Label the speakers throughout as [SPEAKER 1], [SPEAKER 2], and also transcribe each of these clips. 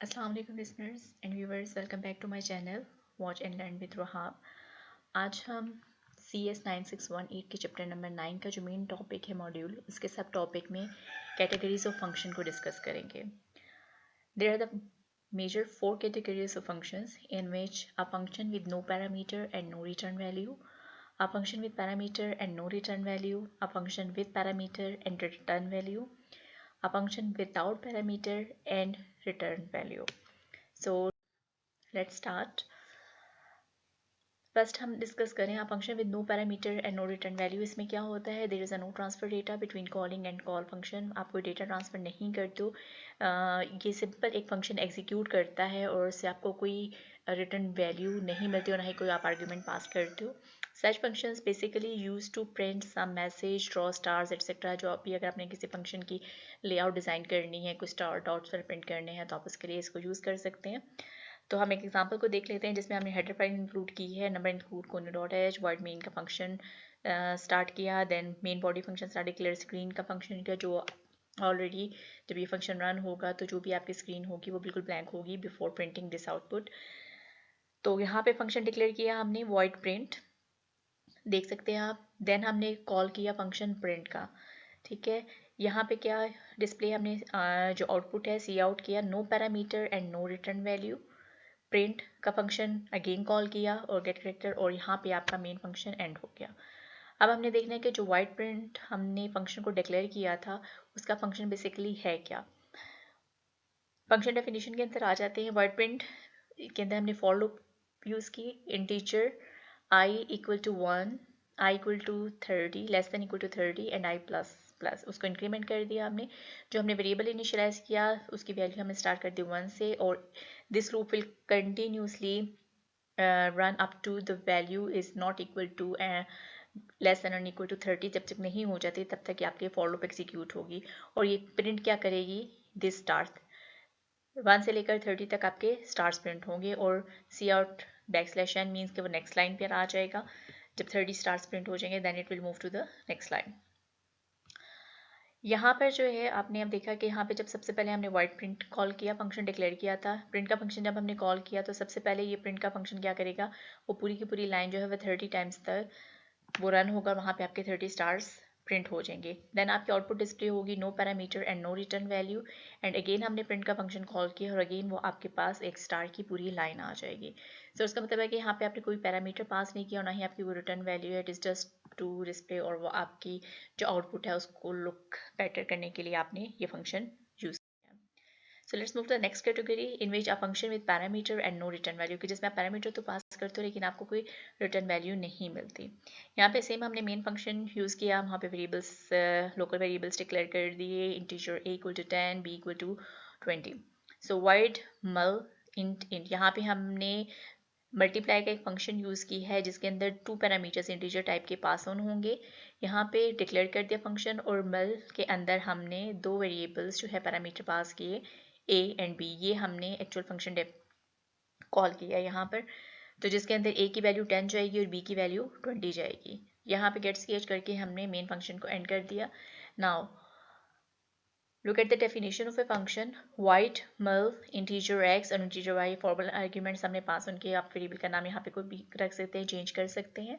[SPEAKER 1] अस्सलाम वालेकुम listeners and viewers, welcome back to my channel watch and learn with Rahab. आज हम CS 9618 के चैप्टर नंबर 9 का जो मेन टॉपिक है मॉड्यूल, उसके सब टॉपिक में कैटेगरीज ऑफ फंक्शन को डिस्कस करेंगे। There are the major four categories of functions in which a function with no parameter and no return value, a function with parameter and no return value, a function with parameter and return value, a function without parameter and return value. So let's start. First हम discuss करें a function with no parameter and no return value. इसमें क्या होता है, there is a no transfer data between calling and call function. आप कोई data transfer नहीं करते हो, ये सिंपल एक फंक्शन एग्जीक्यूट करता है और उससे आपको कोई रिटर्न वैल्यू नहीं मिलती और ना ही कोई आप आर्ग्यूमेंट पास करते हो। Such functions basically use to print some message, draw stars etcetera. जो अभी अगर आपने किसी फंक्शन की लेआउट डिज़ाइन करनी है, कुछ स्टार डॉट्स पर प्रिंट करने हैं, तो आप उसके लिए इसको यूज़ कर सकते हैं। तो हम एक एग्जांपल को देख लेते हैं जिसमें हमने हेडर फाइल इंक्लूड की है, number include conio dot h, void main का फंक्शन स्टार्ट किया, then main body function start clear screen का फंक्शन किया। जो ऑलरेडी जब ये फंक्शन रन होगा तो जो भी आपकी स्क्रीन होगी वो बिल्कुल ब्लैंक होगी बिफोर प्रिंटिंग दिस आउटपुट। तो यहाँ पे फंक्शन डिक्लेयर किया हमने वॉइड प्रिंट, देख सकते हैं आप। देन हमने कॉल किया फंक्शन प्रिंट का, ठीक है। यहाँ पे क्या डिस्प्ले हमने जो आउटपुट है सी आउट किया, no parameter and no return value. Print का फंक्शन अगेन कॉल किया और गेट करेक्टर, और यहाँ पे आपका मेन फंक्शन एंड हो गया। अब हमने देखना है कि जो वाइड प्रिंट हमने फंक्शन को डिक्लेयर किया था उसका फंक्शन बेसिकली है क्या। फंक्शन डेफिनेशन के अंदर आ जाते हैं। वाइड प्रिंट के अंदर हमने फॉर लूप यूज़ की, integer i equal to 1, i equal to 30, less than equal to 30 and i plus plus, उसको इंक्रीमेंट कर दिया हमने। जो हमने वेरिएबल इनिशियलाइज किया उसकी वैल्यू हमें स्टार्ट कर दी 1 से, और this loop will continuously run up to the value is not equal to less than और इक्वल टू 30। जब तक नहीं हो जाती तब तक आपके फॉर लूप एग्जीक्यूट होगी, और ये प्रिंट क्या करेगी, दिस स्टार्ट 1 से लेकर 30 तक आपके स्टार्स प्रिंट होंगे, और सी आउट बैकस्लैश n मीन्स कि वो नेक्स्ट लाइन पर आ जाएगा। जब 30 स्टार्स प्रिंट हो जाएंगे then it will move to the next line. यहाँ पर जो है आपने अब देखा कि यहाँ पे जब सबसे पहले हमने वाइड प्रिंट कॉल किया, फंक्शन डिक्लेयर किया था। प्रिंट का फंक्शन जब हमने कॉल किया तो सबसे पहले ये प्रिंट का फंक्शन क्या करेगा, वो पूरी की पूरी लाइन जो है वो 30 टाइम्स तक वो रन होगा, वहाँ पे आपके 30 स्टार्स प्रिंट हो जाएंगे। देन आपकी आउटपुट डिस्प्ले होगी no parameter and no return value, and again हमने प्रिंट का फंक्शन कॉल किया और अगेन वो आपके पास एक स्टार की पूरी लाइन आ जाएगी। सो उसका मतलब है कि यहाँ पे आपने कोई पैरामीटर पास नहीं किया और ना ही आपकी वो रिटर्न वैल्यू है, it is just to display, और वो आपकी जो आउटपुट है उसको लुक बेटर करने के लिए आपने ये फंक्शन यूज़ किया। So let's move to the next category in which a function with parameter and no return value, कि जिसमें आप पैरामीटर तो पास करते हो लेकिन आपको कोई रिटर्न वैल्यू नहीं मिलती। यहाँ पे सेम हमने मेन फंक्शन यूज़ किया, वहाँ पे वेरिएबल्स लोकल वेरिएबल्स डिक्लेयर कर दिए, integer a equal to 10, b equal to 20। So void mul int int, यहाँ पे हमने मल्टीप्लाई का एक फंक्शन यूज़ की है जिसके अंदर 2 पैरामीटर्स इंटीजर टाइप के पास ऑन होंगे। यहाँ पे डिक्लेयर कर दिया फंक्शन, और मल के अंदर हमने 2 वेरिएबल्स जो है पैरामीटर पास किए, a एंड b। ये हमने एक्चुअल फंक्शन कॉल किया यहाँ पर, तो जिसके अंदर a की वैल्यू 10 जाएगी और b की वैल्यू 20 जाएगी। यहाँ पे गेट स्केच करके हमने मेन फंक्शन को एंड कर दिया। Now look at the definition of a function, void mul integer x और integer y फॉर्मल आर्ग्यूमेंट्स हमने पास उनके, आप वेरिएबल का नाम यहाँ पे कोई भी रख सकते हैं, चेंज कर सकते हैं।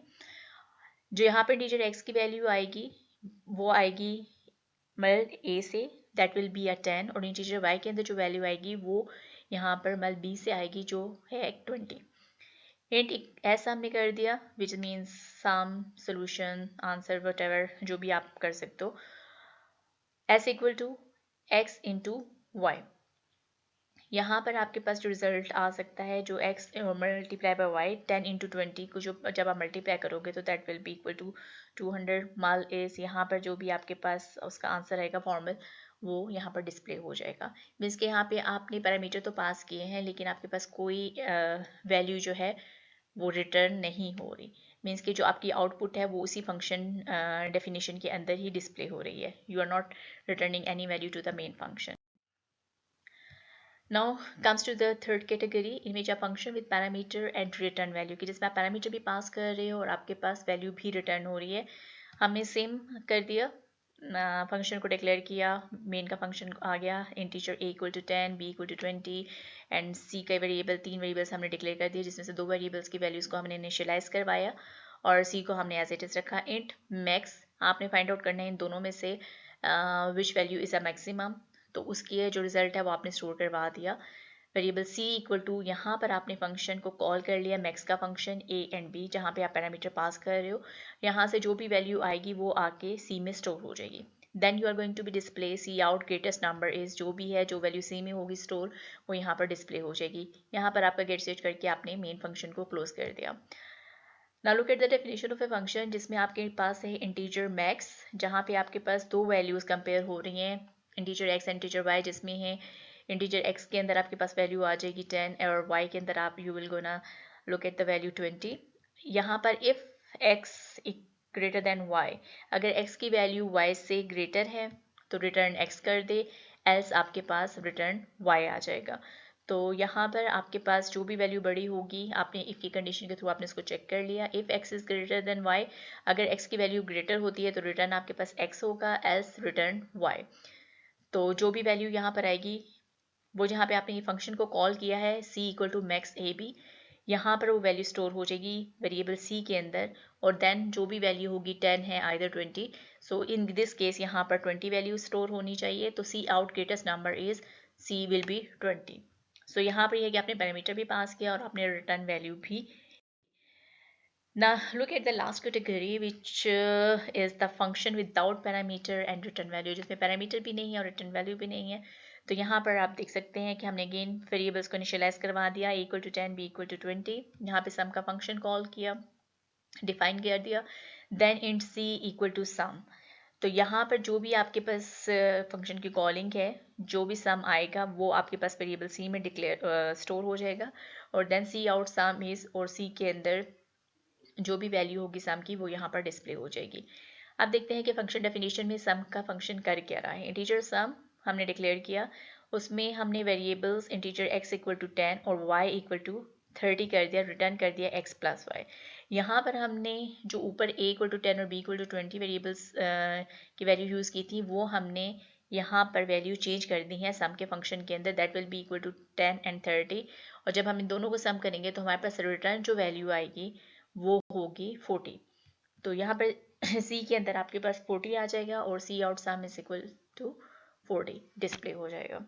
[SPEAKER 1] जो यहाँ पे इंटीजर x की वैल्यू आएगी वो आएगी मल a से, दैट विल बी अ 10, और इंटीजर y के अंदर जो वैल्यू आएगी वो यहाँ पर मल b से आएगी जो है 20। इंट ऐसा हमने कर दिया which means sum, solution, answer, what जो भी आप कर सकते हो, s equal to x into y. यहाँ पर आपके पास जो रिजल्ट आ सकता है, जो x multiply by y 10 into 20 को जो जब आप मल्टीप्लाई करोगे तो that will be equal to 200 mul is, यहाँ पर जो भी आपके पास उसका आंसर आएगा फॉर्मल वो यहाँ पर डिस्प्ले हो जाएगा। मीन्स के यहाँ पे आपने पैरामीटर तो पास किए हैं लेकिन आपके पास कोई वैल्यू जो है वो रिटर्न नहीं हो रही। मीन्स कि जो आपकी आउटपुट है वो उसी फंक्शन डेफिनेशन के अंदर ही डिस्प्ले हो रही है, you are not returning any value to the main function. Now comes to the third category in which a function with parameter and return value, कि जिसमें आप पैरामीटर भी पास कर रहे हो और आपके पास वैल्यू भी रिटर्न हो रही है। हमने सेम कर दिया, फंक्शन को डिक्लेयर किया, मेन का फंक्शन आ गया, integer a equal to 10, b equal to 20 and c का वेरिएबल, 3 वेरिएबल्स हमने डिक्लेयर कर दिए जिसमें से 2 वेरिएबल्स की वैल्यूज़ को हमने इनिशियलाइज करवाया और c को हमने एज इट इज़ रखा इंट मैक्स। आपने फाइंड आउट करना है इन दोनों में से which value is a maximum, तो उसकी जो रिजल्ट है वो आपने स्टोर करवा दिया। वेरिएबल c इक्वल टू, यहाँ पर आपने फंक्शन को कॉल कर लिया, मैक्स का फंक्शन a एंड b, जहाँ पे आप पैरामीटर पास कर रहे हो, यहाँ से जो भी वैल्यू आएगी वो आके c में स्टोर हो जाएगी। Then you are going to be display C out greatest number is, जो भी है जो वैल्यू c में होगी स्टोर वो यहाँ पर डिस्प्ले हो जाएगी। यहाँ पर आपका गेट स्टेज करके आपने मेन फंक्शन को क्लोज कर दिया। Now look at the definition of a function, जिसमें आपके पास है इंटीजर मैक्स, जहाँ पे आपके पास दो वैल्यूज कंपेयर हो रही हैं, इंटीजर x इंटीजर y, जिसमें है इंटीजर x के अंदर आपके पास वैल्यू आ जाएगी 10 और y के अंदर आप you will gonna look at the value 20। यहाँ पर if x greater than y, अगर x की वैल्यू y से ग्रेटर है तो रिटर्न x कर दे, एल्स आपके पास रिटर्न y आ जाएगा। तो यहाँ पर आपके पास जो भी वैल्यू बड़ी होगी, आपने इफ़ की कंडीशन के थ्रू आपने इसको चेक कर लिया, if x is greater than y, अगर x की वैल्यू ग्रेटर होती है तो रिटर्न आपके पास x होगा, एल्स रिटर्न y। तो जो भी वैल्यू यहाँ पर आएगी वो जहाँ पे आपने ये फंक्शन को कॉल किया है c equal to max a b, यहाँ पर वो वैल्यू स्टोर हो जाएगी वेरिएबल c के अंदर, और देन जो भी वैल्यू होगी 10 है either 20, so in this case यहाँ पर 20 वैल्यू स्टोर होनी चाहिए, तो c out greatest number is c will be 20। सो यहाँ पर यह है कि आपने पैरामीटर भी पास किया और आपने रिटर्न वैल्यू भी। Now look at the last category, which is the function without parameter and return value, जिसमें पैरामीटर भी नहीं है और रिटर्न वैल्यू भी नहीं है। तो यहाँ पर आप देख सकते हैं कि हमने अगेन वेरिएबल्स को इनिशियलाइज करवा दिया, a equal to 10, b equal to 20, यहाँ पे सम का फंक्शन कॉल किया, डिफाइन कर दिया, then int c equal to sum. तो यहाँ पर जो भी आपके पास फंक्शन की कॉलिंग है, जो भी सम आएगा वो आपके पास वेरिएबल c में डिक्लेयर स्टोर हो जाएगा, और then c out sum is, और c के अंदर जो भी वैल्यू होगी सम की वो यहाँ पर डिस्प्ले हो जाएगी। अब देखते हैं कि फंक्शन डेफिनेशन में सम का फंक्शन कर क्या रहा है। इंटीजर सम हमने डिक्लेयर किया, उसमें हमने variables integer x equal to 10 और y इक्वल टू 30 कर दिया, रिटर्न कर दिया x प्लस वाई। यहाँ पर हमने जो ऊपर a इक्वल टू 10 और b इक्वल टू 20 वेरिएबल्स की वैल्यू यूज़ की थी, वो हमने यहाँ पर वैल्यू चेंज कर दी है सम के फंक्शन के अंदर, that will be equal to 10 and 30, और जब हम इन दोनों को सम करेंगे तो हमारे पास रिटर्न जो वैल्यू आएगी वो होगी 40। तो यहाँ पर C के अंदर आपके पास 40 आ जाएगा और C out sum is equal to 40 display हो जाएगा।